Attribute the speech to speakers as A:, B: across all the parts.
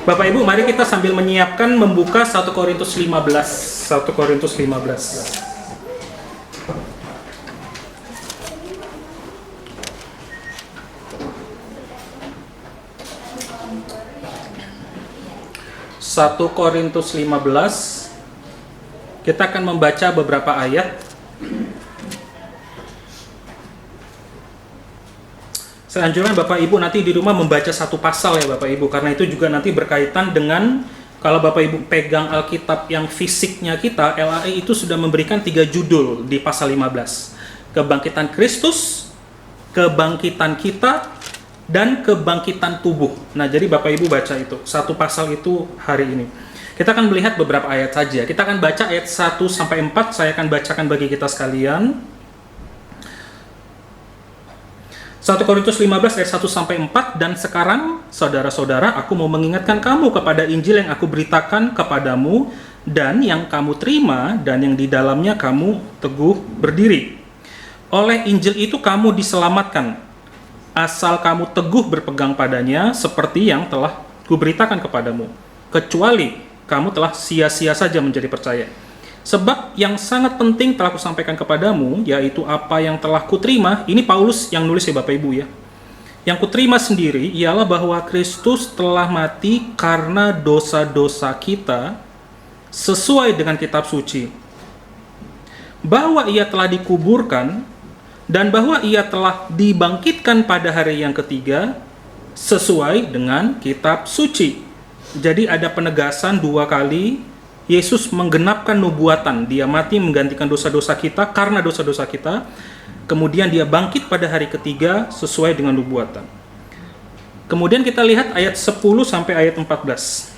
A: Bapak Ibu, mari kita sambil menyiapkan membuka 1 Korintus 15. 1 Korintus 15. 1 Korintus 15. Kita akan membaca beberapa ayat. Saya anjurkan Bapak Ibu nanti di rumah membaca satu pasal ya Bapak Ibu, karena itu juga nanti berkaitan dengan kalau Bapak Ibu pegang Alkitab yang fisiknya kita, LAI itu sudah memberikan 3 judul di pasal 15. Kebangkitan Kristus, kebangkitan kita, dan kebangkitan tubuh. Nah, jadi Bapak Ibu baca itu, satu pasal itu hari ini. Kita akan melihat beberapa ayat saja. Kita akan baca ayat 1 sampai 4, saya akan bacakan bagi kita sekalian. 1 Korintus 15 ayat 1 sampai 4, dan sekarang saudara-saudara, aku mau mengingatkan kamu kepada Injil yang aku beritakan kepadamu dan yang kamu terima dan yang di dalamnya kamu teguh berdiri. Oleh Injil itu kamu diselamatkan, asal kamu teguh berpegang padanya seperti yang telah kuberitakan kepadamu, kecuali kamu telah sia-sia saja menjadi percaya. Sebab yang sangat penting telah kusampaikan kepadamu, yaitu apa yang telah kuterima. Ini Paulus yang nulis ya Bapak Ibu ya. Yang kuterima sendiri ialah bahwa Kristus telah mati karena dosa-dosa kita sesuai dengan kitab suci. Bahwa ia telah dikuburkan dan bahwa ia telah dibangkitkan pada hari yang ketiga sesuai dengan kitab suci. Jadi ada penegasan 2 kali. Yesus menggenapkan nubuatan, dia mati menggantikan dosa-dosa kita karena dosa-dosa kita, kemudian dia bangkit pada hari ketiga sesuai dengan nubuatan. Kemudian kita lihat ayat 10 sampai ayat 14.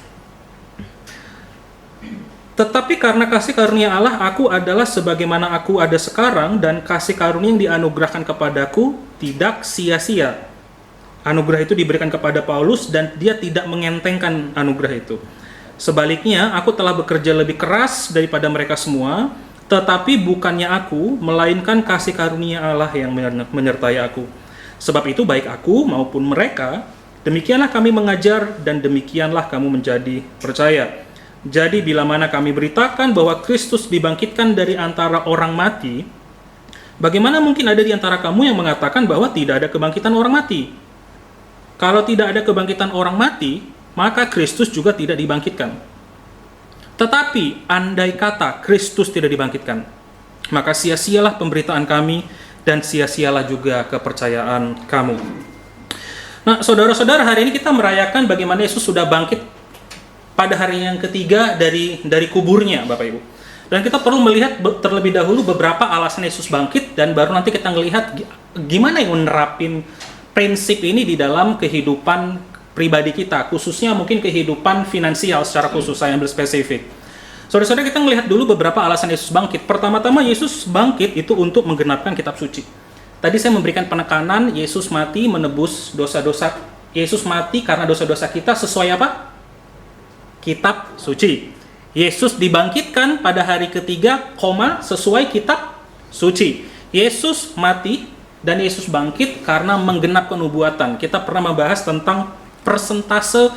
A: Tetapi karena kasih karunia Allah, aku adalah sebagaimana aku ada sekarang, dan kasih karunia yang dianugerahkan kepadaku tidak sia-sia. Anugerah itu diberikan kepada Paulus dan dia tidak mengentengkan anugerah itu. Sebaliknya, aku telah bekerja lebih keras daripada mereka semua, tetapi bukannya aku, melainkan kasih karunia Allah yang menyertai aku. Sebab itu baik aku maupun mereka, demikianlah kami mengajar dan demikianlah kamu menjadi percaya. Jadi bila mana kami beritakan bahwa Kristus dibangkitkan dari antara orang mati, bagaimana mungkin ada di antara kamu yang mengatakan bahwa tidak ada kebangkitan orang mati? Kalau tidak ada kebangkitan orang mati, maka Kristus juga tidak dibangkitkan. Tetapi andai kata Kristus tidak dibangkitkan, maka sia-sialah pemberitaan kami dan sia-sialah juga kepercayaan kamu. Nah, saudara-saudara, hari ini kita merayakan bagaimana Yesus sudah bangkit pada hari yang ketiga dari kuburnya, Bapak Ibu. Dan kita perlu melihat terlebih dahulu beberapa alasan Yesus bangkit, dan baru nanti kita melihat gimana yang menerapin prinsip ini di dalam kehidupan pribadi kita, khususnya mungkin kehidupan finansial secara khusus, saya ambil spesifik. Saudara-saudara, kita melihat dulu beberapa alasan Yesus bangkit. Pertama-tama, Yesus bangkit itu untuk menggenapkan kitab suci. Tadi saya memberikan penekanan, Yesus mati menebus dosa-dosa. Yesus mati karena dosa-dosa kita sesuai apa? Kitab suci. Yesus dibangkitkan pada hari ketiga, sesuai kitab suci. Yesus mati dan Yesus bangkit karena menggenapkan nubuatan. Kita pernah membahas tentang persentase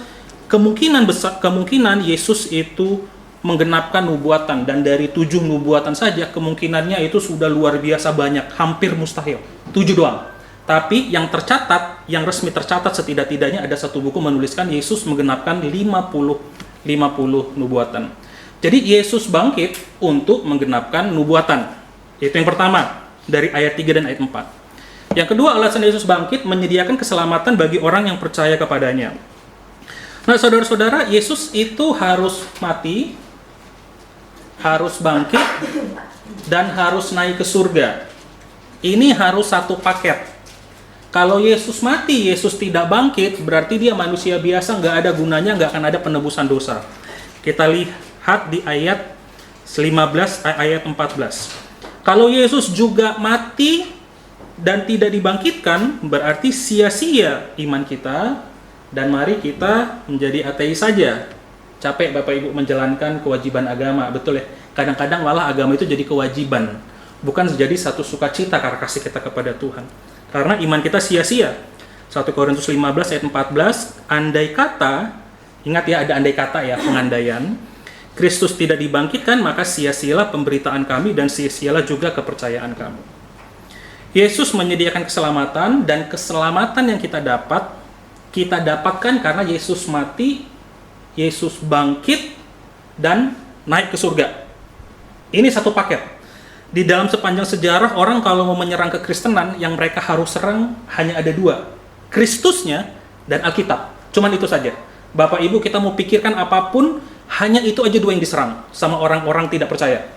A: kemungkinan Yesus itu menggenapkan nubuatan, dan dari 7 nubuatan saja kemungkinannya itu sudah luar biasa banyak, hampir mustahil. 7 doang. Tapi yang tercatat, yang resmi tercatat setidak-tidaknya ada satu buku menuliskan Yesus menggenapkan 50 nubuatan. Jadi Yesus bangkit untuk menggenapkan nubuatan. Itu yang pertama dari ayat 3 dan ayat 4. Yang kedua, alasan Yesus bangkit menyediakan keselamatan bagi orang yang percaya kepadanya. Nah, saudara-saudara, Yesus itu harus mati, harus bangkit, dan harus naik ke surga. Ini harus satu paket. Kalau Yesus mati, Yesus tidak bangkit, berarti dia manusia biasa, nggak ada gunanya, nggak akan ada penebusan dosa. Kita lihat di ayat 15, ayat 14. Kalau Yesus juga mati dan tidak dibangkitkan, berarti sia-sia iman kita, dan mari kita menjadi ateis saja. Capek Bapak Ibu menjalankan kewajiban agama, betul ya? Kadang-kadang malah agama itu jadi kewajiban, bukan jadi satu sukacita karena kasih kita kepada Tuhan. Karena iman kita sia-sia. 1 Korintus 15 ayat 14, andai kata Ingat ya, ada andai kata ya, pengandaian. Kristus tidak dibangkitkan, maka sia-sialah pemberitaan kami dan sia-sialah juga kepercayaan kamu. Yesus menyediakan keselamatan, dan keselamatan yang kita dapatkan karena Yesus mati, Yesus bangkit, dan naik ke surga. Ini satu paket. Di dalam sepanjang sejarah, orang kalau mau menyerang kekristenan, yang mereka harus serang hanya ada dua. Kristusnya dan Alkitab. Cuman itu saja. Bapak Ibu, kita mau pikirkan apapun, hanya itu aja dua yang diserang sama orang-orang tidak percaya.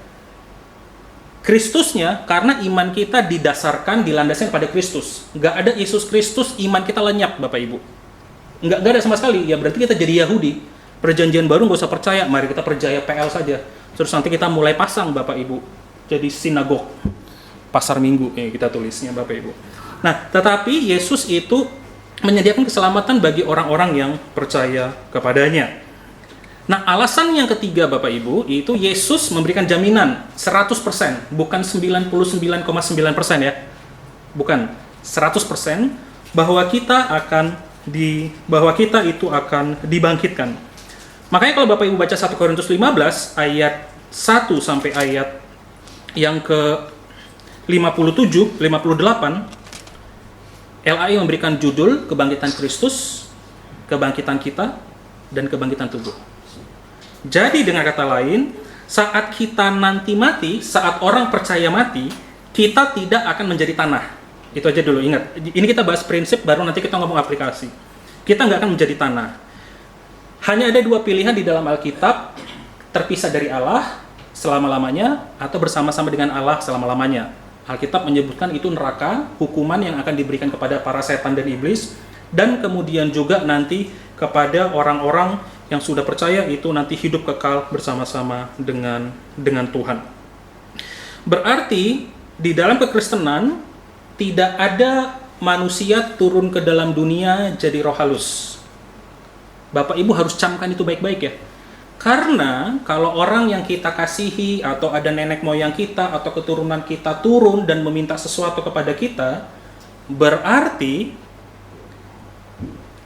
A: Kristusnya, karena iman kita didasarkan, dilandaskan pada Kristus. Nggak ada Yesus Kristus, iman kita lenyap, Bapak Ibu. Nggak ada sama sekali. Ya berarti kita jadi Yahudi. Perjanjian baru nggak usah percaya, mari kita percaya PL saja. Terus nanti kita mulai pasang, Bapak Ibu. Jadi sinagog, pasar minggu, kita tulisnya, Bapak Ibu. Nah, tetapi Yesus itu menyediakan keselamatan bagi orang-orang yang percaya kepadanya. Nah, alasan yang ketiga, Bapak Ibu, itu Yesus memberikan jaminan 100%, bukan 99,9% ya. Bukan, 100% bahwa kita itu akan dibangkitkan. Makanya kalau Bapak Ibu baca 1 Korintus 15 ayat 1 sampai ayat yang ke 57, 58, LAI memberikan judul kebangkitan Kristus, kebangkitan kita, dan kebangkitan tubuh. Jadi dengan kata lain, saat kita nanti mati, saat orang percaya mati, kita tidak akan menjadi tanah. Itu aja dulu, ingat. Ini kita bahas prinsip, baru nanti kita ngomong aplikasi. Kita nggak akan menjadi tanah. Hanya ada dua pilihan di dalam Alkitab, terpisah dari Allah selama-lamanya, atau bersama-sama dengan Allah selama-lamanya. Alkitab menyebutkan itu neraka, hukuman yang akan diberikan kepada para setan dan iblis, dan kemudian juga nanti kepada orang-orang yang sudah percaya itu nanti hidup kekal bersama-sama dengan Tuhan. Berarti di dalam kekristenan tidak ada manusia turun ke dalam dunia jadi roh halus. Bapak Ibu harus camkan itu baik-baik ya. Karena kalau orang yang kita kasihi atau ada nenek moyang kita atau keturunan kita turun dan meminta sesuatu kepada kita, berarti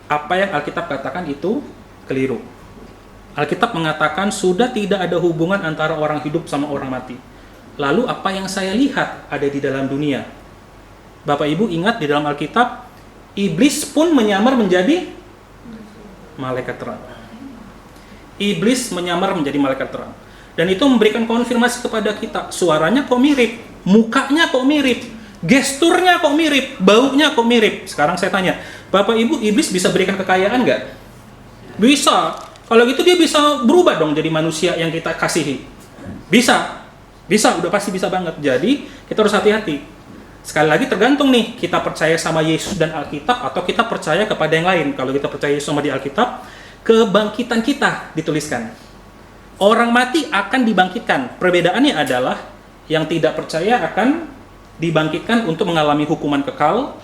A: apa yang Alkitab katakan itu keliru. Alkitab mengatakan sudah tidak ada hubungan antara orang hidup sama orang mati. Lalu apa yang saya lihat ada di dalam dunia? Bapak Ibu ingat di dalam Alkitab, iblis pun menyamar menjadi malaikat terang. Iblis menyamar menjadi malaikat terang. Dan itu memberikan konfirmasi kepada kita. Suaranya kok mirip, mukanya kok mirip, gesturnya kok mirip, baunya kok mirip. Sekarang saya tanya, Bapak Ibu, iblis bisa berikan kekayaan nggak? Bisa. Kalau gitu dia bisa berubah dong jadi manusia yang kita kasihi. Bisa, udah pasti bisa banget. Jadi kita harus hati-hati. Sekali lagi tergantung nih, kita percaya sama Yesus dan Alkitab atau kita percaya kepada yang lain. Kalau kita percaya Yesus sama di Alkitab, kebangkitan kita dituliskan. Orang mati akan dibangkitkan. Perbedaannya adalah yang tidak percaya akan dibangkitkan untuk mengalami hukuman kekal,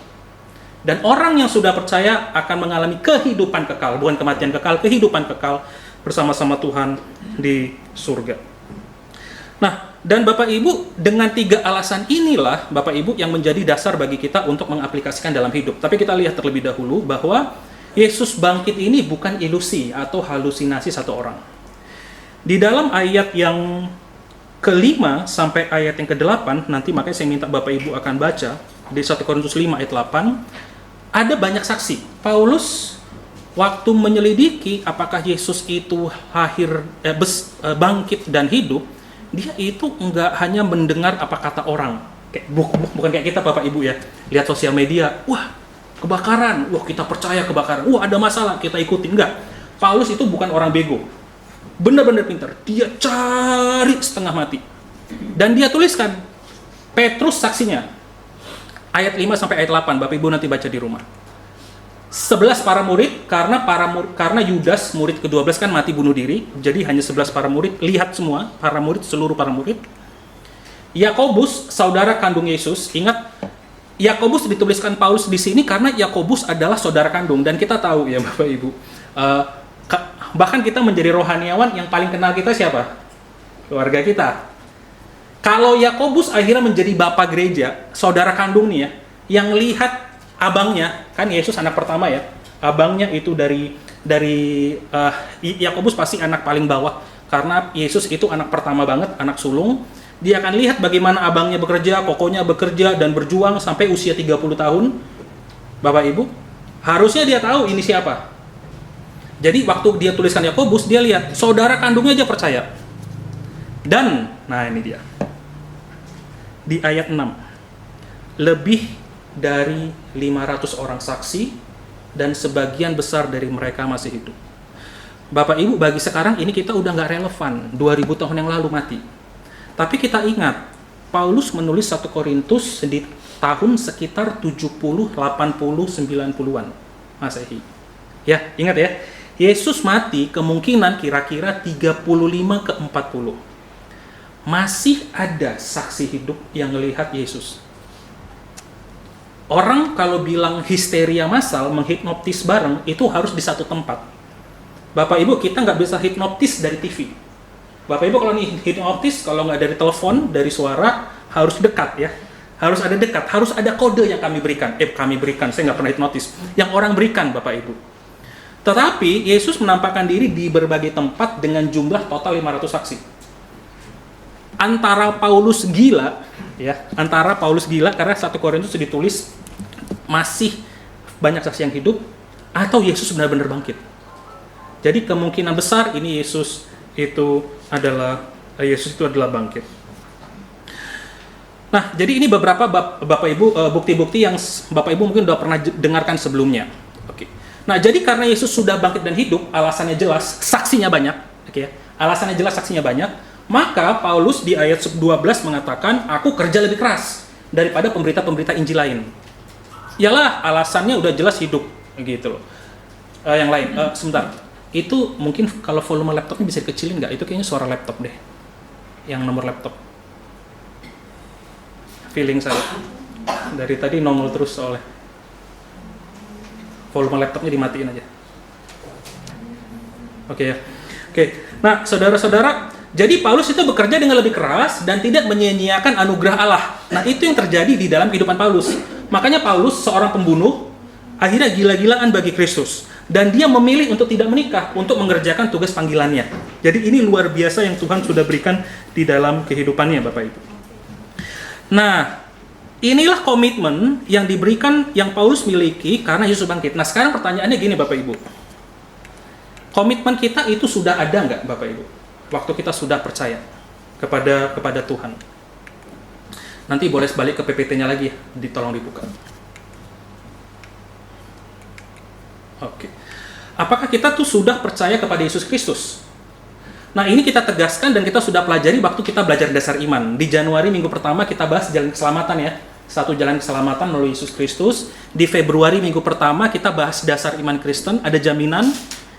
A: dan orang yang sudah percaya akan mengalami kehidupan kekal, bukan kematian kekal, kehidupan kekal bersama-sama Tuhan di surga. Nah, dan Bapak Ibu, dengan 3 alasan inilah Bapak Ibu yang menjadi dasar bagi kita untuk mengaplikasikan dalam hidup. Tapi kita lihat terlebih dahulu bahwa Yesus bangkit ini bukan ilusi atau halusinasi satu orang. Di dalam ayat yang ke-5 sampai ayat yang ke-8, nanti makanya saya minta Bapak Ibu akan baca di 1 Korintus 5 ayat 8, ada banyak saksi. Paulus waktu menyelidiki apakah Yesus itu bangkit dan hidup, dia itu enggak hanya mendengar apa kata orang. Bukan kayak kita Bapak Ibu ya, lihat sosial media, wah kebakaran, wah kita percaya kebakaran, wah ada masalah, kita ikutin. Enggak. Paulus itu bukan orang bego. Benar-benar pintar. Dia cari setengah mati. Dan dia tuliskan, Petrus saksinya. Ayat 5 sampai ayat 8, Bapak Ibu nanti baca di rumah. 11 para murid, karena Yudas, murid ke-12 kan mati bunuh diri, jadi hanya 11 para murid, lihat semua, seluruh para murid. Yakobus, saudara kandung Yesus, ingat, Yakobus dituliskan Paulus di sini karena Yakobus adalah saudara kandung, dan kita tahu ya Bapak Ibu, bahkan kita menjadi rohaniawan yang paling kenal kita siapa? Keluarga kita. Kalau Yakobus akhirnya menjadi bapak gereja, saudara kandung nih ya, yang lihat abangnya, kan Yesus anak pertama ya, abangnya itu dari Yakobus pasti anak paling bawah, karena Yesus itu anak pertama banget, anak sulung. Dia akan lihat bagaimana abangnya bekerja, kokonya bekerja dan berjuang sampai usia 30 tahun. Bapak Ibu, harusnya dia tahu ini siapa. Jadi waktu dia tuliskan Yakobus, dia lihat saudara kandungnya aja percaya. Dan, nah ini dia. Di ayat 6. Lebih dari 500 orang saksi dan sebagian besar dari mereka masih hidup. Bapak Ibu, bagi sekarang ini kita udah nggak relevan. 2000 tahun yang lalu mati. Tapi kita ingat, Paulus menulis 1 Korintus di tahun sekitar 70, 80, 90-an Masehi. Ya, ingat ya. Yesus mati kemungkinan kira-kira 35 ke 40. Masih ada saksi hidup yang melihat Yesus. Orang kalau bilang histeria massal, menghipnotis bareng, itu harus di satu tempat. Bapak Ibu, kita nggak bisa hipnotis dari TV. Bapak Ibu kalau nih hipnotis, kalau nggak dari telepon, dari suara, harus dekat ya. Harus ada dekat, harus ada kode yang kami berikan. Saya nggak pernah hipnotis. Yang orang berikan, Bapak Ibu. Tetapi Yesus menampakkan diri di berbagai tempat dengan jumlah total 500 saksi. Antara Paulus gila karena 1 Korintus ditulis masih banyak saksi yang hidup, atau Yesus benar-benar bangkit. Jadi kemungkinan besar ini Yesus itu adalah bangkit. Nah, jadi ini beberapa Bapak Ibu bukti-bukti yang Bapak Ibu mungkin sudah pernah dengarkan sebelumnya. Oke. Nah, jadi karena Yesus sudah bangkit dan hidup, alasannya jelas, saksinya banyak, oke ya. Alasannya jelas, saksinya banyak, maka Paulus di ayat 12 mengatakan, "Aku kerja lebih keras daripada pemberita-pemberita Injil lain." Yalah, alasannya udah jelas hidup, gitu loh. Yang lain, sebentar. Itu mungkin kalau volume laptopnya bisa dikecilin nggak? Itu kayaknya suara laptop deh. Yang nomor laptop. Feeling saya. Dari tadi nongol terus soalnya. Volume laptopnya dimatiin aja. Oke ya. Oke. Nah, saudara-saudara, jadi Paulus itu bekerja dengan lebih keras dan tidak menyia-nyiakan anugerah Allah. Nah, itu yang terjadi di dalam kehidupan Paulus. Makanya Paulus, seorang pembunuh, akhirnya gila-gilaan bagi Kristus. Dan dia memilih untuk tidak menikah, untuk mengerjakan tugas panggilannya. Jadi ini luar biasa yang Tuhan sudah berikan di dalam kehidupannya, Bapak Ibu. Nah, inilah komitmen yang diberikan, yang Paulus miliki karena Yesus bangkit. Nah, sekarang pertanyaannya gini, Bapak Ibu. Komitmen kita itu sudah ada nggak, Bapak Ibu? Waktu kita sudah percaya kepada Tuhan. Nanti boleh balik ke PPT-nya lagi ya, tolong dibuka. Oke. Apakah kita tuh sudah percaya kepada Yesus Kristus? Nah, ini kita tegaskan dan kita sudah pelajari waktu kita belajar dasar iman. Di Januari minggu pertama kita bahas jalan keselamatan ya. Satu jalan keselamatan melalui Yesus Kristus. Di Februari minggu pertama kita bahas dasar iman Kristen, ada jaminan.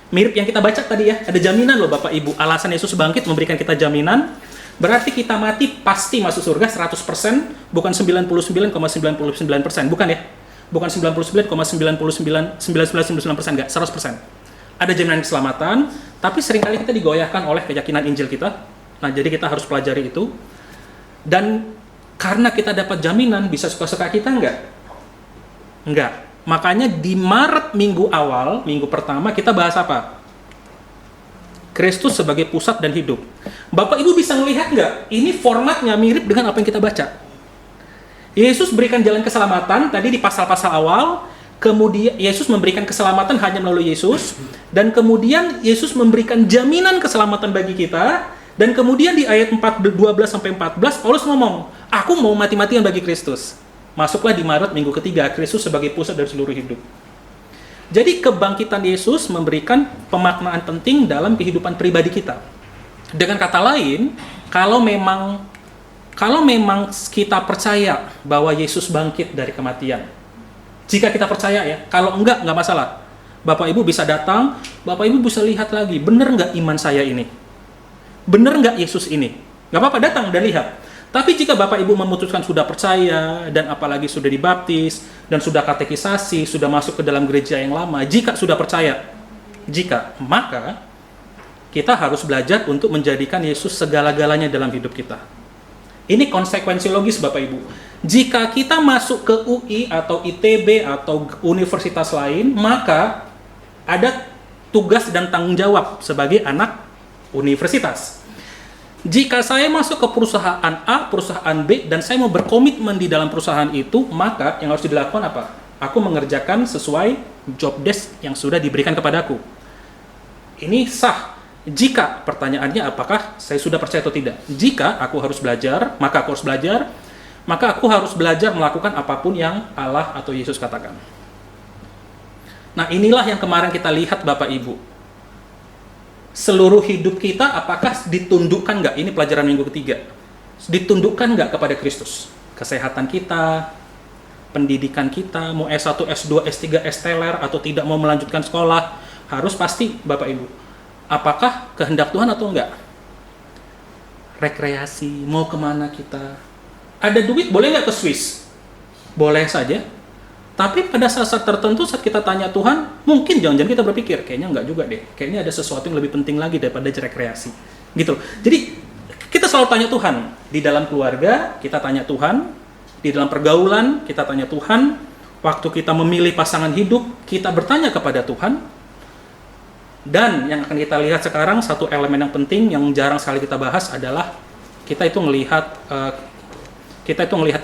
A: Mirip yang kita baca tadi ya, ada jaminan loh Bapak Ibu. Alasan Yesus bangkit memberikan kita jaminan. Berarti kita mati pasti masuk surga 100%, bukan 99,99%, bukan ya? Bukan 99,99%, enggak, 100%. Ada jaminan keselamatan, tapi seringkali kita digoyahkan oleh keyakinan Injil kita. Nah, jadi kita harus pelajari itu. Dan karena kita dapat jaminan, bisa suka-suka kita enggak? Enggak. Makanya di Maret minggu awal, minggu pertama, kita bahas apa? Kristus sebagai pusat dan hidup. Bapak Ibu bisa melihat nggak? Ini formatnya mirip dengan apa yang kita baca. Yesus berikan jalan keselamatan, tadi di pasal-pasal awal, kemudian Yesus memberikan keselamatan hanya melalui Yesus, dan kemudian Yesus memberikan jaminan keselamatan bagi kita, dan kemudian di ayat 12-14, Paulus ngomong, aku mau mati-matian bagi Kristus. Masuklah di Maret minggu ketiga, Kristus sebagai pusat dari seluruh hidup. Jadi kebangkitan Yesus memberikan pemaknaan penting dalam kehidupan pribadi kita. Dengan kata lain, kalau memang kita percaya bahwa Yesus bangkit dari kematian, jika kita percaya ya, kalau enggak masalah. Bapak Ibu bisa datang, Bapak Ibu bisa lihat lagi, benar nggak iman saya ini? Benar nggak Yesus ini? Nggak apa-apa, datang dan lihat. Tapi jika Bapak Ibu memutuskan sudah percaya, dan apalagi sudah dibaptis, dan sudah katekisasi, sudah masuk ke dalam gereja yang lama, jika sudah percaya, maka kita harus belajar untuk menjadikan Yesus segala-galanya dalam hidup kita. Ini konsekuensi logis Bapak Ibu. Jika kita masuk ke UI atau ITB atau universitas lain, maka ada tugas dan tanggung jawab sebagai anak universitas. Jika saya masuk ke perusahaan A, perusahaan B, dan saya mau berkomitmen di dalam perusahaan itu, maka yang harus dilakukan apa? Aku mengerjakan sesuai job desk yang sudah diberikan kepadaku. Ini sah. Jika pertanyaannya apakah saya sudah percaya atau tidak? Jika aku harus belajar, maka aku harus belajar. Maka aku harus belajar melakukan apapun yang Allah atau Yesus katakan. Nah, inilah yang kemarin kita lihat Bapak Ibu. Seluruh hidup kita apakah ditundukkan nggak? Ini pelajaran minggu ketiga. Ditundukkan nggak kepada Kristus? Kesehatan kita, pendidikan kita, mau S1, S2, S3, S-teler, atau tidak mau melanjutkan sekolah, harus pasti Bapak Ibu. Apakah kehendak Tuhan atau enggak? Rekreasi, mau kemana kita? Ada duit, boleh nggak ke Swiss? Boleh saja. Tapi pada saat tertentu saat kita tanya Tuhan, mungkin jangan-jangan kita berpikir, kayaknya enggak juga deh. Kayaknya ada sesuatu yang lebih penting lagi daripada rekreasi. Gitu. Jadi, kita selalu tanya Tuhan. Di dalam keluarga, kita tanya Tuhan. Di dalam pergaulan, kita tanya Tuhan. Waktu kita memilih pasangan hidup, kita bertanya kepada Tuhan. Dan yang akan kita lihat sekarang, satu elemen yang penting yang jarang sekali kita bahas adalah kita itu melihat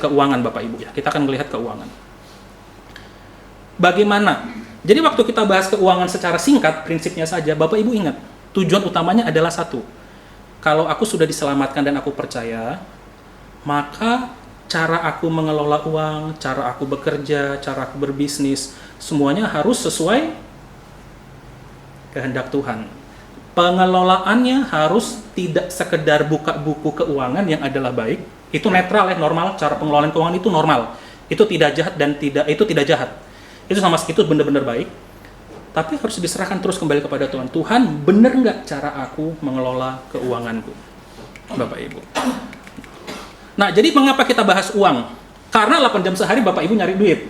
A: keuangan Bapak Ibu ya. Kita akan melihat keuangan. Bagaimana? Jadi waktu kita bahas keuangan secara singkat, prinsipnya saja, Bapak Ibu ingat, tujuan utamanya adalah satu. Kalau aku sudah diselamatkan dan aku percaya, maka cara aku mengelola uang, cara aku bekerja, cara aku berbisnis, semuanya harus sesuai kehendak Tuhan. Pengelolaannya harus tidak sekedar buka buku keuangan yang adalah baik, itu netral ya, normal, cara pengelolaan keuangan itu normal. Itu tidak jahat dan itu tidak jahat. Itu sama sekali benar-benar baik. Tapi harus diserahkan terus kembali kepada Tuhan. Tuhan, benar nggak cara aku mengelola keuanganku? Bapak Ibu. Nah, jadi mengapa kita bahas uang? Karena 8 jam sehari Bapak Ibu nyari duit.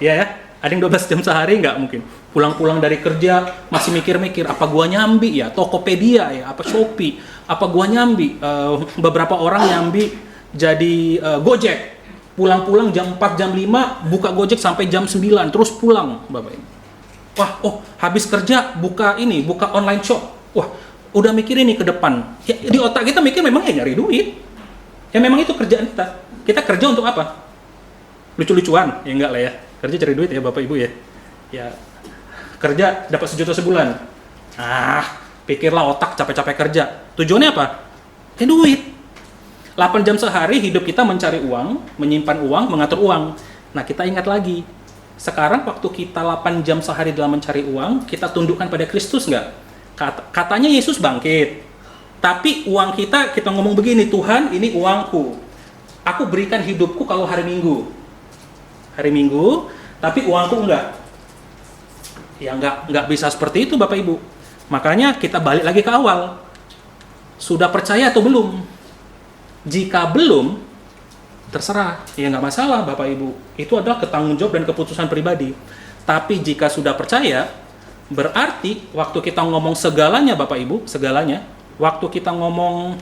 A: Ya. Ada yang 12 jam sehari nggak mungkin. Pulang-pulang dari kerja masih mikir-mikir, apa gua nyambi ya? Tokopedia ya? Apa Shopee? Apa gua nyambi? Beberapa orang nyambi jadi Gojek. Pulang-pulang jam 4, jam 5, buka Gojek sampai jam 9, terus pulang, Bapak Ibu. Wah, habis kerja buka online shop. Wah, udah mikir ini ke depan. Ya, di otak kita mikir memang ya nyari duit. Ya memang itu kerjaan kita. Kita kerja untuk apa? Lucu-lucuan? Ya enggak lah ya. Kerja cari duit ya Bapak Ibu ya. Ya, kerja dapat 1 juta sebulan. Pikirlah otak capek-capek kerja. Tujuannya apa? Ya duit. 8 jam sehari hidup kita mencari uang, menyimpan uang, mengatur uang. Nah, kita ingat lagi. Sekarang waktu kita 8 jam sehari dalam mencari uang, kita tundukkan pada Kristus nggak? Katanya Yesus bangkit. Tapi uang kita ngomong begini, Tuhan ini uangku. Aku berikan hidupku kalau hari Minggu. Hari Minggu, tapi uangku enggak. Ya enggak bisa seperti itu Bapak Ibu. Makanya kita balik lagi ke awal. Sudah percaya atau belum? Jika belum, terserah, ya nggak masalah Bapak Ibu. Itu adalah ketanggung jawab dan keputusan pribadi. Tapi jika sudah percaya, berarti waktu kita ngomong segalanya Bapak Ibu, segalanya, waktu kita ngomong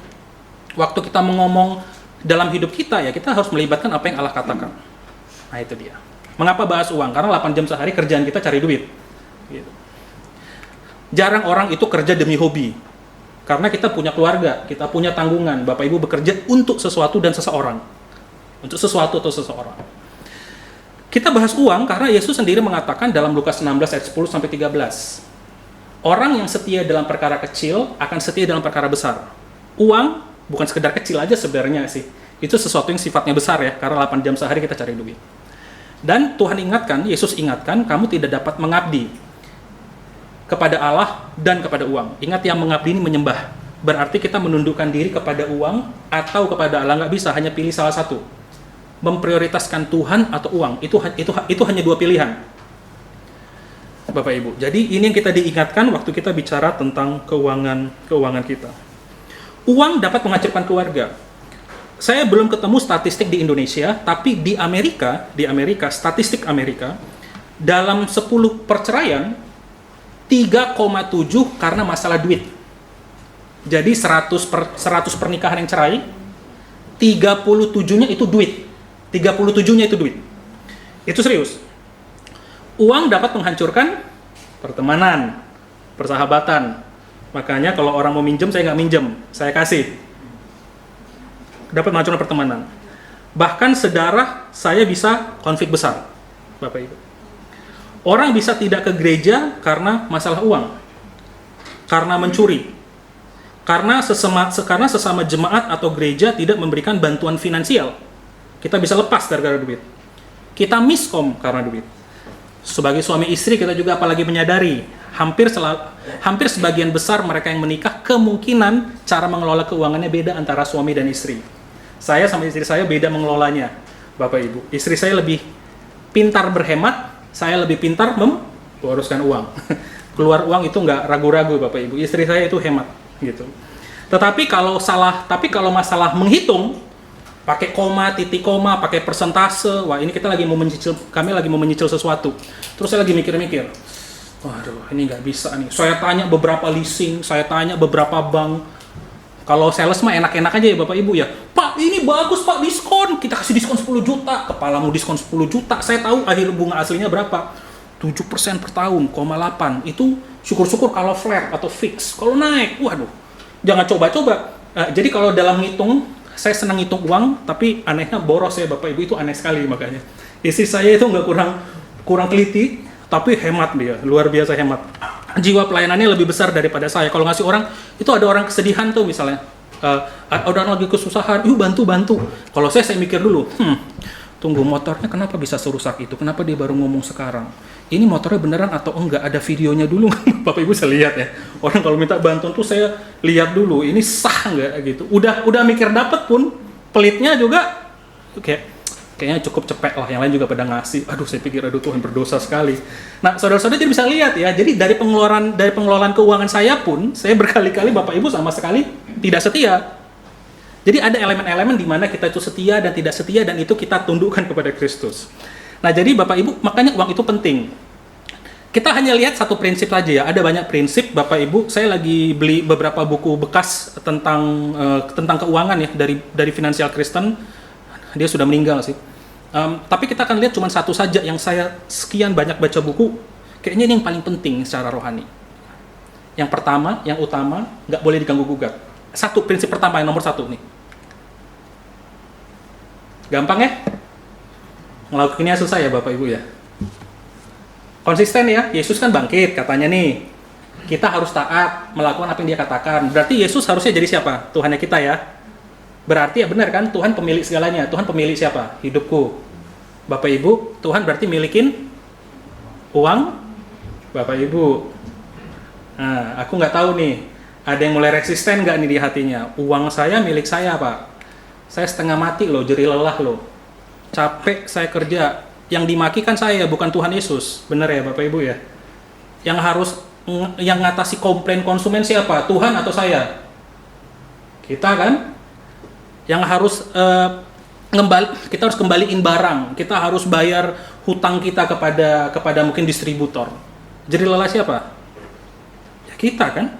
A: dalam hidup kita ya, kita harus melibatkan apa yang Allah katakan. Nah itu dia. Mengapa bahas uang? Karena 8 jam sehari kerjaan kita cari duit. Gitu. Jarang orang itu kerja demi hobi. Karena kita punya keluarga, kita punya tanggungan. Bapak Ibu bekerja untuk sesuatu dan seseorang. Untuk sesuatu atau seseorang. Kita bahas uang karena Yesus sendiri mengatakan dalam Lukas 16 ayat 10 sampai 13. Orang yang setia dalam perkara kecil akan setia dalam perkara besar. Uang bukan sekedar kecil aja sebenarnya sih. Itu sesuatu yang sifatnya besar ya, karena 8 jam sehari kita cari duit. Dan Tuhan ingatkan, Yesus ingatkan, kamu tidak dapat mengabdi kepada Allah dan kepada uang. Ingat, yang mengabdi ini menyembah. Berarti kita menundukkan diri kepada uang atau kepada Allah. Nggak bisa, hanya pilih salah satu. Memprioritaskan Tuhan atau uang. Itu hanya 2 pilihan. Bapak Ibu. Jadi ini yang kita diingatkan waktu kita bicara tentang keuangan kita. Uang dapat menghancurkan keluarga. Saya belum ketemu statistik di Indonesia, tapi di Amerika, statistik Amerika, dalam 10 perceraian, 3,7 karena masalah duit. Jadi 100 pernikahan yang cerai, 37-nya itu duit. 37-nya itu duit. Itu serius. Uang dapat menghancurkan pertemanan, persahabatan. Makanya kalau orang mau minjem, saya nggak minjem, saya kasih. Dapat macam pertemanan. Bahkan sedarah saya bisa konflik besar, Bapak Ibu. Orang bisa tidak ke gereja karena masalah uang, karena mencuri, karena sesama jemaat atau gereja tidak memberikan bantuan finansial. Kita bisa lepas gara-gara duit. Kita miskom karena duit. Sebagai suami istri kita juga apalagi menyadari hampir sebagian besar mereka yang menikah kemungkinan cara mengelola keuangannya beda antara suami dan istri. Saya sama istri saya beda mengelolanya, Bapak Ibu. Istri saya lebih pintar berhemat, saya lebih pintar memboroskan uang. Keluar uang itu nggak ragu-ragu, Bapak Ibu. Istri saya itu hemat gitu. Tapi kalau masalah menghitung, pakai koma, titik koma, pakai persentase, wah ini kami lagi mau menyicil sesuatu. Terus saya lagi mikir-mikir, waduh ini nggak bisa nih. Saya tanya beberapa leasing, saya tanya beberapa bank. Kalau sales mah enak-enak aja ya Bapak Ibu ya. Pak ini bagus Pak, diskon, kita kasih diskon 10 juta. Kepalamu diskon 10 juta, saya tahu akhir bunga aslinya berapa. 7% per tahun, 0,8. Itu syukur-syukur kalau flat atau fix. Kalau naik, waduh, jangan coba-coba. Jadi kalau dalam ngitung, saya senang ngitung uang, tapi anehnya boros ya Bapak Ibu, itu aneh sekali makanya. Istri saya itu nggak kurang teliti, tapi hemat dia, luar biasa hemat. Jiwa pelayanannya lebih besar daripada saya. Kalau ngasih orang, itu ada orang kesedihan tuh misalnya, ada orang lagi kesusahan, yuk bantu. Kalau saya mikir dulu, tunggu motornya kenapa bisa serusak itu? Kenapa dia baru ngomong sekarang? Ini motornya beneran atau enggak? Ada videonya dulu, Bapak Ibu saya lihat ya. Orang kalau minta bantuan tuh saya lihat dulu, ini sah nggak gitu. Udah mikir dapet pun, pelitnya juga kayaknya cukup cepet lah. Yang lain juga pada ngasih. Aduh, saya pikir aduh Tuhan berdosa sekali. Nah, saudara-saudara jadi bisa lihat ya. Jadi dari pengelolaan keuangan saya pun, saya berkali-kali Bapak Ibu sama sekali tidak setia. Jadi ada elemen-elemen di mana kita itu setia dan tidak setia, dan itu kita tundukkan kepada Kristus. Nah, jadi Bapak Ibu, makanya uang itu penting. Kita hanya lihat satu prinsip saja ya. Ada banyak prinsip, Bapak Ibu. Saya lagi beli beberapa buku bekas tentang keuangan ya dari Finansial Kristen. Dia sudah meninggal sih. Tapi kita akan lihat cuma satu saja yang saya sekian banyak baca buku. Kayaknya ini yang paling penting secara rohani. Yang pertama, yang utama, nggak boleh diganggu gugat. Satu prinsip pertama yang nomor satu nih. Gampang ya? Ngelakuinnya susah ya Bapak Ibu ya. Konsisten ya, Yesus kan bangkit katanya nih. Kita harus taat, melakukan apa yang dia katakan. Berarti Yesus harusnya jadi siapa? Tuhannya kita ya. Berarti ya benar kan, Tuhan pemilik segalanya. Tuhan pemilik siapa? Hidupku. Bapak Ibu, Tuhan berarti milikin uang Bapak Ibu. Nah, aku nggak tahu nih, ada yang mulai resisten nggak nih di hatinya? Uang saya milik saya Pak. Saya setengah mati loh, jerih lelah loh. Capek saya kerja, yang dimaki kan saya, bukan Tuhan Yesus. Benar ya Bapak Ibu ya? Yang ngatasi komplain konsumen siapa? Tuhan atau saya? Kita kan? Yang harus kita harus kembaliin barang, kita harus bayar hutang kita kepada mungkin distributor. Jadi lelah siapa? Ya kita kan?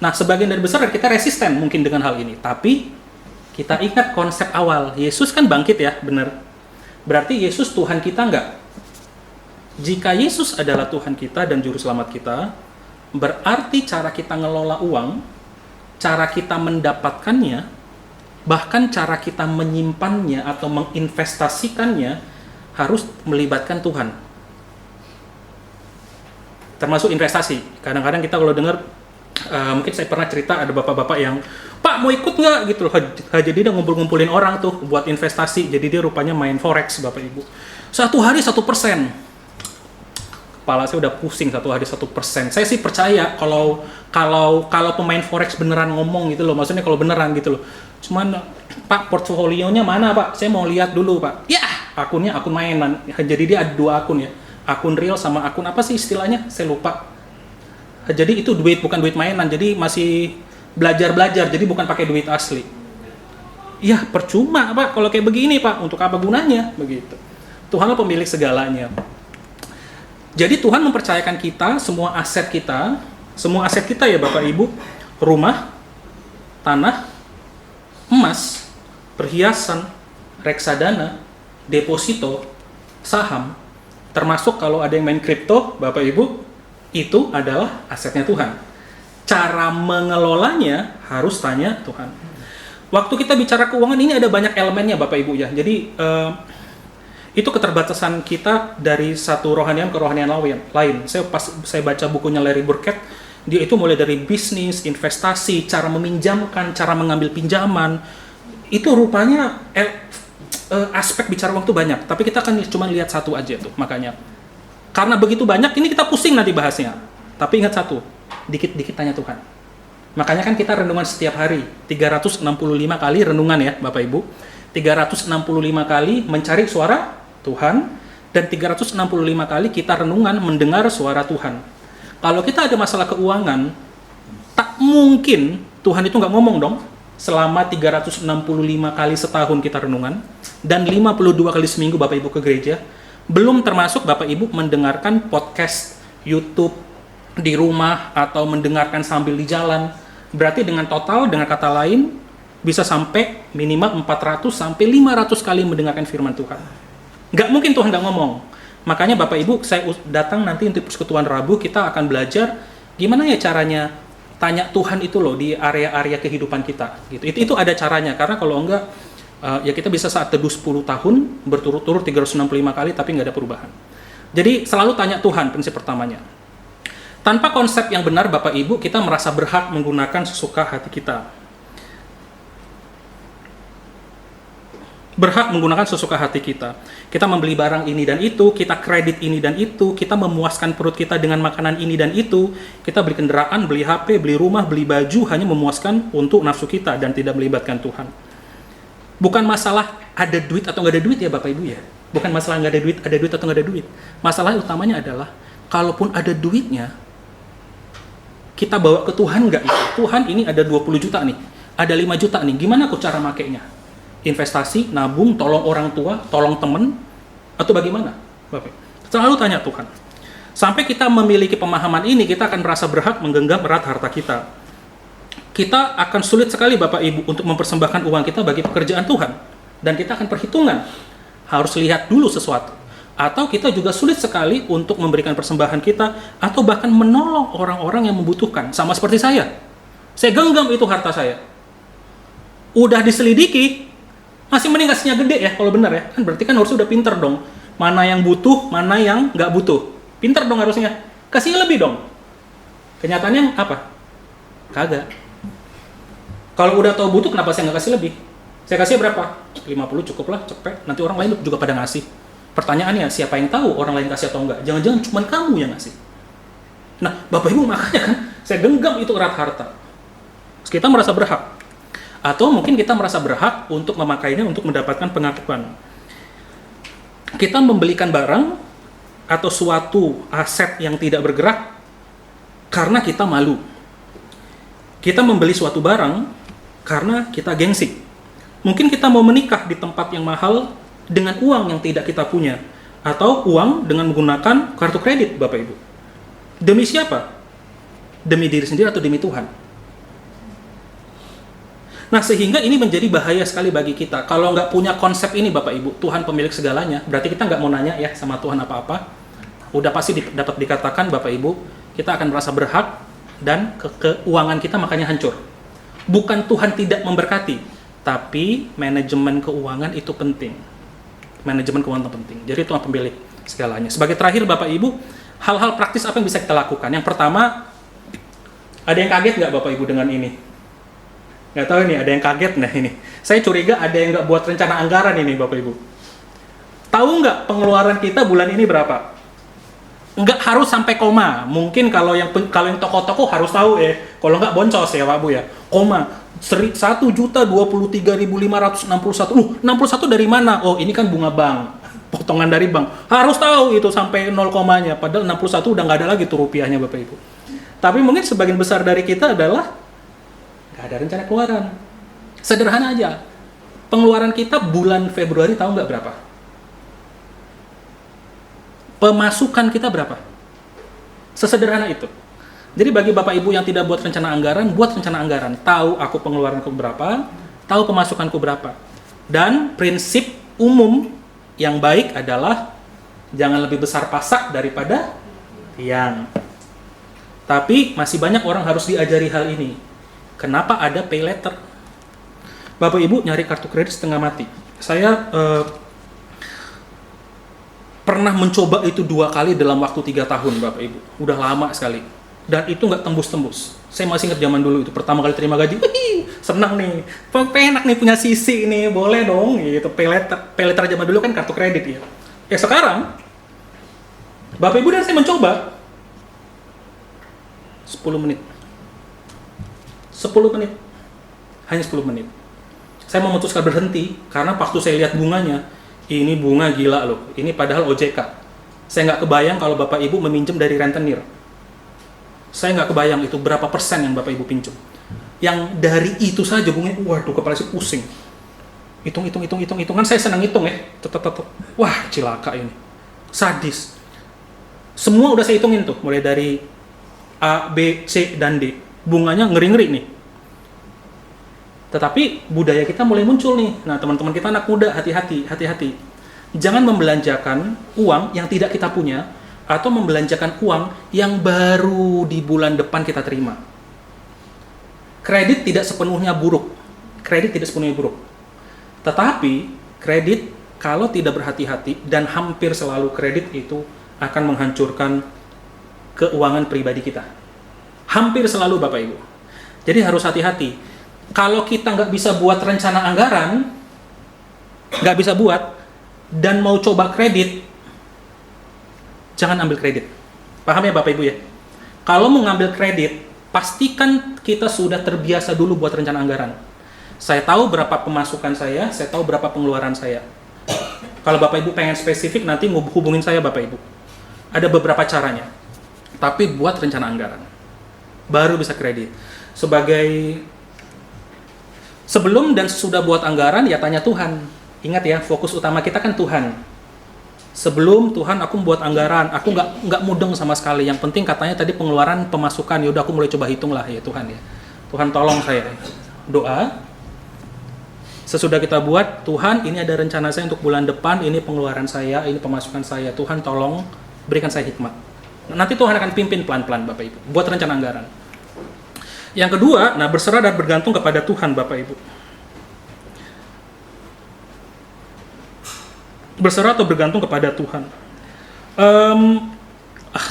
A: Nah, sebagian dari besar kita resisten mungkin dengan hal ini, tapi kita ingat konsep awal, Yesus kan bangkit ya, benar. Berarti Yesus Tuhan kita enggak? Jika Yesus adalah Tuhan kita dan Juru Selamat kita, berarti cara kita ngelola uang, cara kita mendapatkannya, bahkan cara kita menyimpannya atau menginvestasikannya harus melibatkan Tuhan. Termasuk investasi. Kadang-kadang kita kalau dengar, mungkin saya pernah cerita ada bapak-bapak yang, Pak mau ikut nggak gitu loh. Jadi dia ngumpul-ngumpulin orang tuh buat investasi. Jadi dia rupanya main forex Bapak Ibu. Satu hari 1%. Kepala saya udah pusing, satu hari 1%. Saya sih percaya kalau pemain forex beneran ngomong gitu loh. Maksudnya kalau beneran gitu loh. Cuman Pak portfolionya mana Pak? Saya mau lihat dulu Pak. Ya akunnya akun mainan. Jadi dia ada 2 akun ya. Akun real sama akun apa sih istilahnya? Saya lupa. Jadi itu duit, bukan duit mainan. Jadi masih belajar, jadi bukan pakai duit asli. Ya percuma Pak kalau kayak begini Pak, untuk apa gunanya begitu. Tuhanlah pemilik segalanya. Jadi Tuhan mempercayakan kita semua aset kita ya Bapak Ibu, rumah, tanah, emas, perhiasan, reksadana, deposito, saham, termasuk kalau ada yang main kripto Bapak Ibu, Itu adalah asetnya Tuhan. Cara mengelolanya harus tanya Tuhan. Waktu kita bicara keuangan ini ada banyak elemennya Bapak Ibu ya. Jadi itu keterbatasan kita dari satu rohanian ke rohanian lain. Saya baca bukunya Larry Burkett, dia itu mulai dari bisnis, investasi, cara meminjamkan, cara mengambil pinjaman. Itu rupanya aspek bicara uang itu banyak. Tapi kita akan cuma lihat satu aja tuh. Makanya karena begitu banyak ini kita pusing nanti bahasnya. Tapi ingat satu, dikit-dikit tanya Tuhan. Makanya kan kita renungan setiap hari, 365 kali renungan ya Bapak Ibu. 365 kali mencari suara Tuhan, dan 365 kali kita renungan mendengar suara Tuhan. Kalau kita ada masalah keuangan, tak mungkin Tuhan itu nggak ngomong dong. Selama 365 kali setahun kita renungan, dan 52 kali seminggu Bapak Ibu ke gereja, belum termasuk Bapak Ibu mendengarkan podcast YouTube di rumah atau mendengarkan sambil di jalan. Berarti dengan total, dengan kata lain, bisa sampai minimal 400 sampai 500 kali mendengarkan firman Tuhan. Nggak mungkin Tuhan nggak ngomong. Makanya Bapak Ibu, saya datang nanti untuk persekutuan Rabu, kita akan belajar gimana ya caranya tanya Tuhan itu loh di area-area kehidupan kita. Gitu. Itu ada caranya, karena kalau enggak, ya kita bisa saat teduh 10 tahun, berturut-turut 365 kali, tapi nggak ada perubahan. Jadi selalu tanya Tuhan, prinsip pertamanya. Tanpa konsep yang benar Bapak Ibu, kita merasa berhak menggunakan sesuka hati kita. Berhak menggunakan sesuka hati kita. Kita membeli barang ini dan itu, kita kredit ini dan itu, kita memuaskan perut kita dengan makanan ini dan itu, kita beli kendaraan, beli HP, beli rumah, beli baju, hanya memuaskan untuk nafsu kita dan tidak melibatkan Tuhan. Bukan masalah ada duit atau nggak ada duit ya Bapak Ibu ya. Bukan masalah nggak ada duit atau nggak ada duit. Masalah utamanya adalah, kalaupun ada duitnya, kita bawa ke Tuhan nggak itu? Tuhan, ini ada 20 juta nih, ada 5 juta nih, gimana aku cara makainya? Investasi, nabung, tolong orang tua, tolong temen, atau bagaimana? Bapak, selalu tanya Tuhan. Sampai kita memiliki pemahaman ini, kita akan merasa berhak menggenggam erat harta kita. Kita akan sulit sekali Bapak Ibu untuk mempersembahkan uang kita bagi pekerjaan Tuhan. Dan kita akan perhitungan, harus lihat dulu sesuatu. Atau kita juga sulit sekali untuk memberikan persembahan kita, atau bahkan menolong orang-orang yang membutuhkan. Sama seperti saya genggam itu harta saya. Udah diselidiki, masih mending kasihnya gede ya, kalau benar ya. Kan berarti kan harusnya udah pinter dong. Mana yang butuh, mana yang nggak butuh. Pinter dong harusnya. Kasihnya lebih dong. Kenyataannya apa? Kagak. Kalau udah tahu butuh, kenapa saya nggak kasih lebih? Saya kasih berapa? 50 cukup lah, cepet. Nanti orang lain juga pada ngasih. Pertanyaannya, siapa yang tahu orang lain kasih atau enggak? Jangan-jangan cuma kamu yang ngasih. Nah, Bapak Ibu, makanya kan saya genggam itu erat harta. Kita merasa berhak. Atau mungkin kita merasa berhak untuk memakainya untuk mendapatkan pengakuan. Kita membelikan barang atau suatu aset yang tidak bergerak karena kita malu. Kita membeli suatu barang karena kita gengsi. Mungkin kita mau menikah di tempat yang mahal dengan uang yang tidak kita punya, atau uang dengan menggunakan kartu kredit, Bapak Ibu. Demi siapa? Demi diri sendiri atau demi Tuhan? Nah, sehingga ini menjadi bahaya sekali bagi kita. Kalau nggak punya konsep ini Bapak Ibu, Tuhan pemilik segalanya, berarti kita nggak mau nanya ya sama Tuhan apa-apa. Udah pasti dapat dikatakan Bapak Ibu, kita akan merasa berhak dan keuangan kita makanya hancur. Bukan Tuhan tidak memberkati, tapi manajemen keuangan itu penting. Manajemen keuangan itu penting. Jadi Tuhan pemilik segalanya. Sebagai terakhir Bapak Ibu, hal-hal praktis apa yang bisa kita lakukan? Yang pertama, ada yang kaget nggak Bapak Ibu dengan ini? Nggak tahu nih, ada yang kaget nah ini. Saya curiga ada yang nggak buat rencana anggaran ini Bapak Ibu. Tahu nggak pengeluaran kita bulan ini berapa? Nggak harus sampai koma. Mungkin kalau yang toko-toko harus tahu ya. Kalau nggak boncos ya Pak Bu ya. Koma 1.023.561. 61 dari mana? Oh ini kan bunga bank. Potongan dari bank. Harus tahu itu sampai 0 komanya. Padahal 61 udah nggak ada lagi tuh rupiahnya Bapak Ibu. Tapi mungkin sebagian besar dari kita adalah ada rencana keluaran. Sederhana aja. Pengeluaran kita bulan Februari tahu nggak berapa? Pemasukan kita berapa? Sesederhana itu. Jadi bagi Bapak Ibu yang tidak buat rencana anggaran, buat rencana anggaran. Tahu aku pengeluaranku berapa, tahu pemasukanku berapa. Dan prinsip umum yang baik adalah jangan lebih besar pasak daripada tiang. Tapi masih banyak orang harus diajari hal ini. Kenapa ada pay letter? Bapak Ibu nyari kartu kredit setengah mati. Saya pernah mencoba itu 2 kali dalam waktu 3 tahun, Bapak Ibu. Udah lama sekali. Dan itu nggak tembus-tembus. Saya masih ingat zaman dulu itu, pertama kali terima gaji, senang nih, enak nih punya sisi nih, boleh dong, gitu. Pay letter zaman dulu kan kartu kredit ya. Ya sekarang, Bapak Ibu dan saya mencoba 10 menit. 10 menit. Hanya 10 menit. Saya memutuskan berhenti karena waktu saya lihat bunganya, ini bunga gila loh. Ini padahal OJK. Saya nggak kebayang kalau Bapak Ibu meminjam dari rentenir. Saya nggak kebayang itu berapa persen yang Bapak Ibu pinjam. Yang dari itu saja bunganya, waduh kepala saya pusing. Hitungan saya senang hitung ya. Wah cilaka ini. Sadis. Semua udah saya hitungin tuh, mulai dari A, B, C, dan D. Bunganya ngeri-ngeri nih. Tetapi budaya kita mulai muncul nih. Nah, teman-teman kita anak muda, hati-hati. Jangan membelanjakan uang yang tidak kita punya, atau membelanjakan uang yang baru di bulan depan kita terima. Kredit tidak sepenuhnya buruk. Tetapi, kredit kalau tidak berhati-hati, dan hampir selalu kredit itu akan menghancurkan keuangan pribadi kita. Hampir selalu, Bapak Ibu. Jadi harus hati-hati. Kalau kita nggak bisa buat rencana anggaran, nggak bisa buat, dan mau coba kredit, jangan ambil kredit. Paham ya Bapak Ibu ya? Kalau mau ngambil kredit, pastikan kita sudah terbiasa dulu buat rencana anggaran. Saya tahu berapa pemasukan saya tahu berapa pengeluaran saya. Kalau Bapak Ibu pengen spesifik, nanti hubungin saya Bapak Ibu. Ada beberapa caranya. Tapi buat rencana anggaran. Baru bisa kredit. Sebelum dan sesudah buat anggaran, ya tanya Tuhan. Ingat ya, fokus utama kita kan Tuhan. Sebelum Tuhan aku membuat anggaran, aku nggak mudeng sama sekali. Yang penting katanya tadi pengeluaran, pemasukan, yaudah aku mulai coba hitung lah ya Tuhan ya. Tuhan tolong saya. Doa. Sesudah kita buat, Tuhan ini ada rencana saya untuk bulan depan, ini pengeluaran saya, ini pemasukan saya. Tuhan tolong berikan saya hikmat. Nanti Tuhan akan pimpin pelan-pelan Bapak Ibu, buat rencana anggaran. Yang kedua, berserah dan bergantung kepada Tuhan Bapak Ibu. Berserah atau bergantung kepada Tuhan.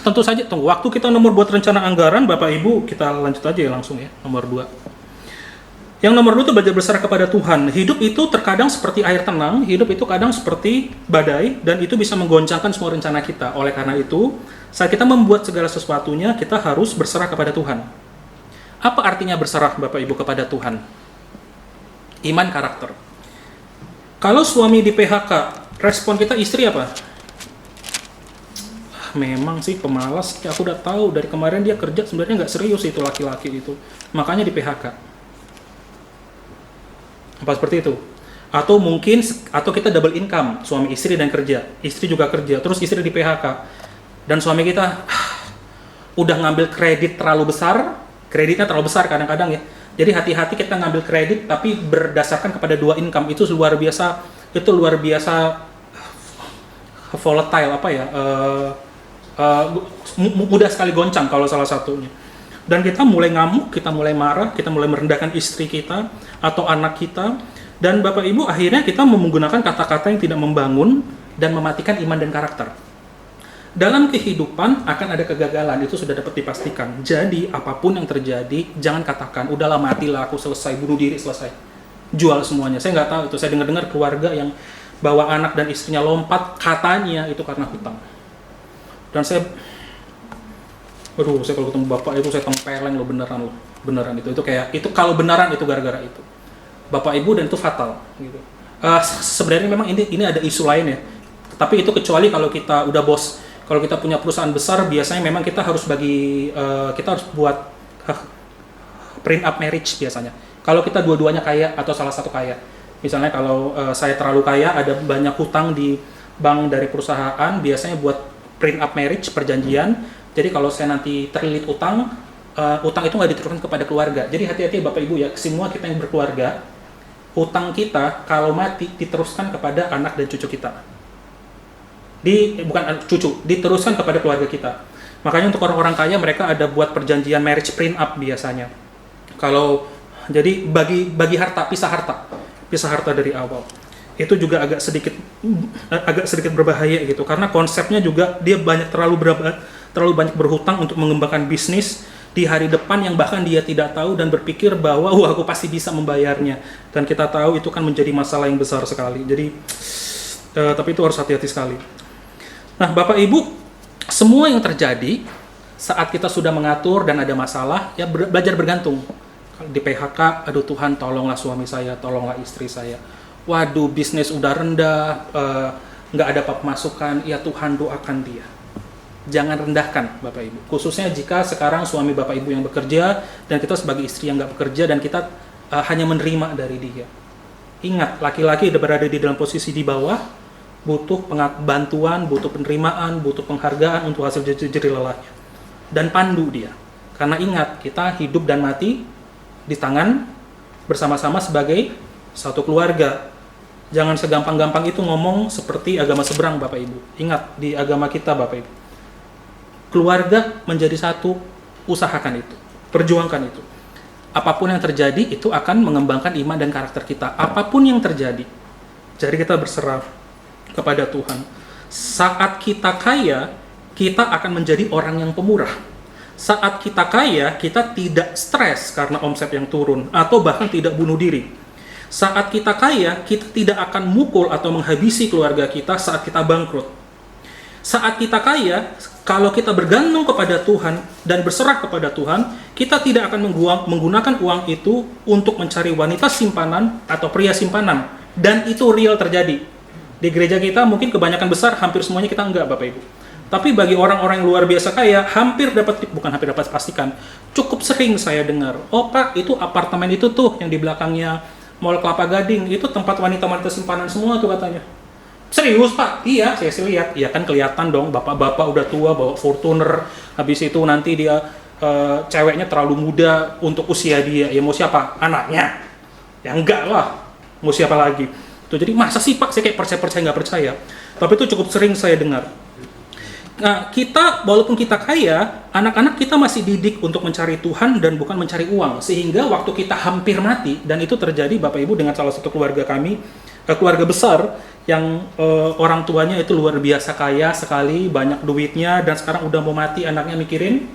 A: Tentu saja, waktu kita nomor buat rencana anggaran, Bapak Ibu, kita lanjut aja ya langsung ya, nomor 2. Yang nomor 2 itu belajar berserah kepada Tuhan. Hidup itu terkadang seperti air tenang, hidup itu kadang seperti badai, dan itu bisa menggoncangkan semua rencana kita. Oleh karena itu, saat kita membuat segala sesuatunya, kita harus berserah kepada Tuhan. Apa artinya berserah Bapak Ibu kepada Tuhan? Iman karakter. Kalau suami di PHK, respon kita istri apa? Memang sih pemalas, aku udah tahu dari kemarin dia kerja sebenarnya nggak serius itu laki-laki itu. Makanya di PHK. Apa seperti itu? Atau kita double income, suami istri dan kerja, istri juga kerja, terus istri di PHK, dan suami kita udah ngambil kredit terlalu besar, kreditnya terlalu besar kadang-kadang ya. Jadi hati-hati kita ngambil kredit, tapi berdasarkan kepada 2 income itu luar biasa volatile mudah sekali goncang kalau salah satunya. Dan kita mulai ngamuk, kita mulai marah, kita mulai merendahkan istri kita atau anak kita. Dan Bapak Ibu akhirnya kita menggunakan kata-kata yang tidak membangun dan mematikan iman dan karakter. Dalam kehidupan akan ada kegagalan, itu sudah dapat dipastikan. Jadi apapun yang terjadi, jangan katakan, udahlah matilah aku selesai, bunuh diri selesai. Jual semuanya. Saya nggak tahu itu, saya dengar-dengar keluarga yang bawa anak dan istrinya lompat, katanya itu karena hutang. Dan saya kalau ketemu bapak itu saya tempeleng lo, beneran itu kayak itu, kalau beneran itu gara-gara itu bapak ibu, dan itu fatal gitu. Sebenarnya memang ini ada isu lain ya, tapi itu kecuali kalau kita udah bos, kalau kita punya perusahaan besar biasanya memang kita harus kita harus buat print up marriage biasanya. Kalau kita dua-duanya kaya atau salah satu kaya, misalnya kalau saya terlalu kaya, ada banyak hutang di bank dari perusahaan, biasanya buat print up marriage, perjanjian. Jadi kalau saya nanti terlilit utang itu nggak diteruskan kepada keluarga. Jadi hati-hati Bapak Ibu ya, semua kita yang berkeluarga, utang kita kalau mati diteruskan kepada anak dan cucu kita. Bukan cucu, diteruskan kepada keluarga kita. Makanya untuk orang-orang kaya mereka ada buat perjanjian marriage prenup biasanya. Kalau jadi bagi harta, pisah harta dari awal. Itu juga agak sedikit berbahaya gitu, karena konsepnya juga dia terlalu banyak berhutang untuk mengembangkan bisnis di hari depan yang bahkan dia tidak tahu dan berpikir bahwa aku pasti bisa membayarnya, dan kita tahu itu kan menjadi masalah yang besar sekali. Jadi tapi itu harus hati-hati sekali. Nah, Bapak Ibu, semua yang terjadi saat kita sudah mengatur dan ada masalah, ya belajar bergantung. Kalau di PHK, aduh Tuhan tolonglah suami saya, tolonglah istri saya. Waduh, bisnis udah rendah, nggak ada pemasukan, ya Tuhan doakan dia. Jangan rendahkan Bapak Ibu. Khususnya jika sekarang suami Bapak Ibu yang bekerja, dan kita sebagai istri yang nggak bekerja, dan kita hanya menerima dari dia. Ingat, laki-laki berada di dalam posisi di bawah, butuh bantuan, butuh penerimaan, butuh penghargaan untuk hasil jerih lelahnya. Dan pandu dia. Karena ingat, kita hidup dan mati di tangan bersama-sama sebagai satu keluarga. Jangan segampang-gampang itu ngomong seperti agama seberang Bapak Ibu. Ingat, di agama kita Bapak Ibu, keluarga menjadi satu, usahakan itu, perjuangkan itu. Apapun yang terjadi itu akan mengembangkan iman dan karakter kita. Apapun yang terjadi, jadi kita berserah kepada Tuhan. Saat kita kaya, kita akan menjadi orang yang pemurah. Saat kita kaya, kita tidak stres karena omset yang turun atau bahkan tidak bunuh diri. Saat kita kaya, kita tidak akan mukul atau menghabisi keluarga kita saat kita bangkrut. Saat kita kaya, kalau kita bergantung kepada Tuhan dan berserah kepada Tuhan, kita tidak akan menggunakan uang itu untuk mencari wanita simpanan atau pria simpanan. Dan itu real terjadi. Di gereja kita mungkin kebanyakan besar, hampir semuanya kita enggak Bapak Ibu. Tapi bagi orang-orang yang luar biasa kaya, bukan hampir dapat pastikan, cukup sering saya dengar, oh Pak, itu apartemen itu tuh yang di belakangnya Mall Kelapa Gading, itu tempat wanita-wanita simpanan semua tuh katanya. Serius Pak? Iya, saya sih lihat. Iya kan kelihatan dong, bapak-bapak udah tua bawa Fortuner, habis itu nanti dia ceweknya terlalu muda untuk usia dia. Ya mau siapa? Anaknya? Ya enggak lah, mau siapa lagi? Tuh, jadi masa sih Pak, saya kayak percaya nggak percaya. Tapi itu cukup sering saya dengar. Nah, kita, walaupun kita kaya, anak-anak kita masih didik untuk mencari Tuhan dan bukan mencari uang. Sehingga waktu kita hampir mati, dan itu terjadi Bapak Ibu dengan salah satu keluarga kami, keluarga besar, yang orang tuanya itu luar biasa kaya sekali, banyak duitnya, dan sekarang udah mau mati, anaknya mikirin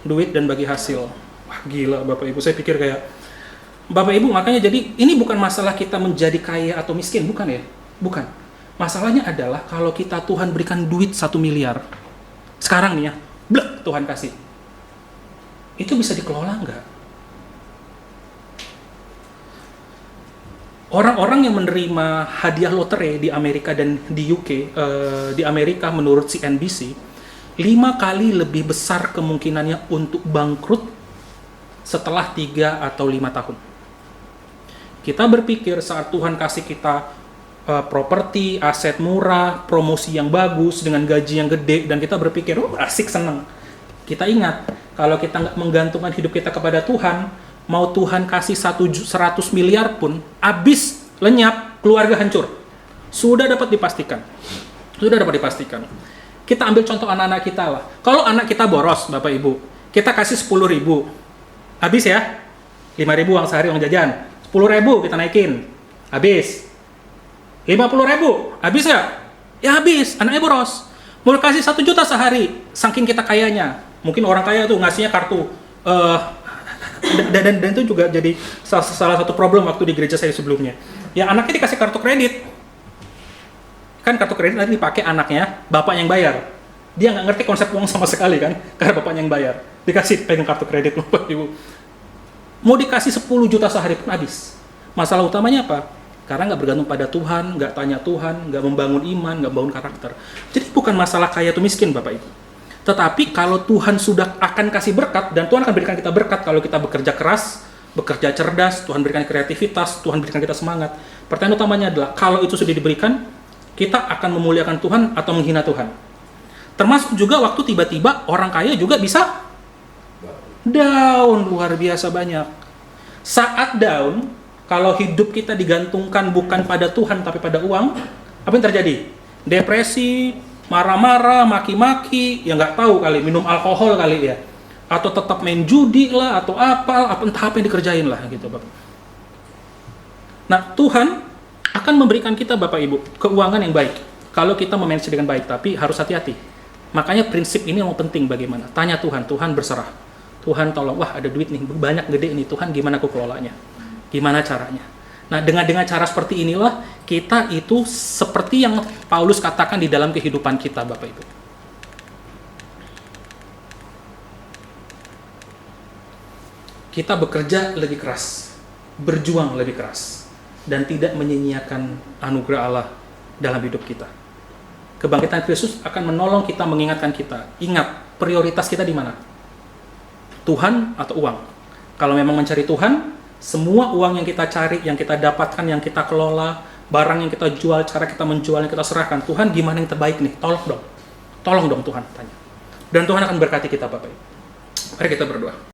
A: duit dan bagi hasil. Wah gila Bapak Ibu, saya pikir kayak, Bapak Ibu makanya jadi, ini bukan masalah kita menjadi kaya atau miskin, bukan ya? Bukan. Masalahnya adalah kalau kita Tuhan berikan duit 1 miliar, sekarang nih ya, blek Tuhan kasih, itu bisa dikelola nggak? Orang-orang yang menerima hadiah lotre di Amerika dan di UK, di Amerika menurut CNBC, 5 kali lebih besar kemungkinannya untuk bangkrut setelah 3 atau 5 tahun. Kita berpikir saat Tuhan kasih kita properti, aset murah, promosi yang bagus, dengan gaji yang gede, dan kita berpikir, oh asik, seneng. Kita ingat, kalau kita nggak menggantungkan hidup kita kepada Tuhan, mau Tuhan kasih 100 miliar pun, habis, lenyap, keluarga hancur. Sudah dapat dipastikan. Kita ambil contoh anak-anak kita lah. Kalau anak kita boros, Bapak Ibu, kita kasih 10.000, habis ya, 5.000 uang sehari, uang jajan, 10.000 kita naikin, habis. 50.000, habis nggak? Ya habis, anaknya boros. Mau kasih 1 juta sehari, saking kita kayanya. Mungkin orang kaya tuh ngasihnya kartu. Dan itu juga jadi salah satu problem waktu di gereja saya sebelumnya. Ya anaknya dikasih kartu kredit. Kan kartu kredit nanti dipakai anaknya, bapak yang bayar. Dia nggak ngerti konsep uang sama sekali kan, karena bapaknya yang bayar. Dikasih pegang kartu kredit, Bapak Ibu. Mau dikasih 10 juta sehari pun habis. Masalah utamanya apa? Karena nggak bergantung pada Tuhan, nggak tanya Tuhan, nggak membangun iman, nggak membangun karakter. Jadi bukan masalah kaya atau miskin Bapak Ibu. Tetapi kalau Tuhan sudah akan kasih berkat, dan Tuhan akan berikan kita berkat kalau kita bekerja keras, bekerja cerdas, Tuhan berikan kreativitas, Tuhan berikan kita semangat. Pertanyaan utamanya adalah, kalau itu sudah diberikan, kita akan memuliakan Tuhan atau menghina Tuhan. Termasuk juga waktu tiba-tiba orang kaya juga bisa down, luar biasa banyak. Saat down, kalau hidup kita digantungkan bukan pada Tuhan tapi pada uang, apa yang terjadi? Depresi, marah-marah, maki-maki, ya nggak tahu kali, minum alkohol kali ya, atau tetap main judi lah, atau entah apa yang dikerjain lah gitu Bapak. Nah, Tuhan akan memberikan kita Bapak Ibu keuangan yang baik kalau kita memanage dengan baik, tapi harus hati-hati. Makanya prinsip ini yang penting bagaimana. Tanya Tuhan, Tuhan berserah. Tuhan tolong, wah ada duit nih, banyak gede nih, Tuhan gimana aku kelolanya? Gimana caranya? Nah, dengan cara seperti inilah kita itu seperti yang Paulus katakan di dalam kehidupan kita, Bapak Ibu. Kita bekerja lebih keras, berjuang lebih keras, dan tidak menyia-nyiakan anugerah Allah dalam hidup kita. Kebangkitan Kristus akan menolong kita, mengingatkan kita. Ingat, prioritas kita di mana? Tuhan atau uang? Kalau memang mencari Tuhan, semua uang yang kita cari, yang kita dapatkan, yang kita kelola, barang yang kita jual, cara kita menjual, yang kita serahkan, Tuhan gimana yang terbaik nih? Tolong dong Tuhan, tanya. Dan Tuhan akan berkati kita Bapak Ibu. Mari kita berdoa.